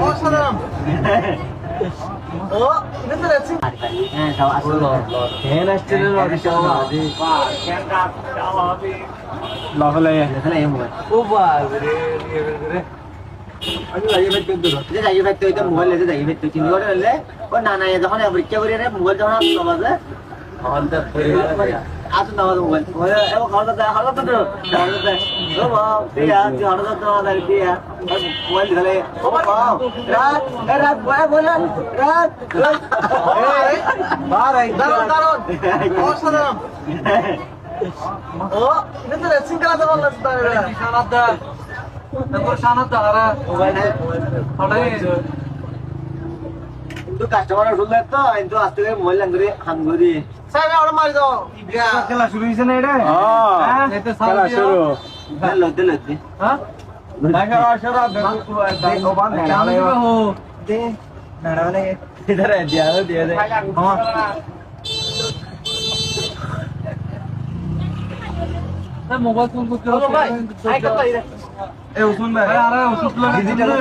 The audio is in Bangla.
অসাধারণ। ও এটা তো রেসিং। হ্যাঁ সব আসলো ফ্যান আসছে রে লফলে এখানে এই মোবাইল ও বাস রে রে আমি লাগিয়ে ফেলতে দিল যে যাই ভাই তুই তো মোবাইল লেতে যাই ভাই তুই চিন্তা করে হলে ও না না যখন পরীক্ষা করি রে মোবাইল যখন আসলো বাজে হলটা পরিবার আসুন না আমাদের মোবাইল ও হঠাৎ ও বাবা তুই আর তুই হঠাৎ তোমাদের দিয়া মোবাইল ধরে ও বাবা রাত রাত বলেন রাত দারুণ দারুণ অসাধারণ। ও এটা তো রেসিং খেলাতে বললাম তাহলে শানাদা তারপর শানাদা আরে মোবাইল হঠাৎ কিন্তু কাস্টমার শুনলে তো কিন্তু আজকে মোবাইল লাঙ্গুরি হাঙ্গুরি সাহেব ওরা মারি দাও। খেলা শুরু হইছে না এটা হ্যাঁ এতে খেলা শুরু লতে লতে হ্যাঁ দেখা আসরা দেখো বান দে নাড়ালে इधर है दिया दे हां मोबाइल फोन को চলো ভাই আই কথা ए उस्मान भाई अरे उस्मान डिजिटल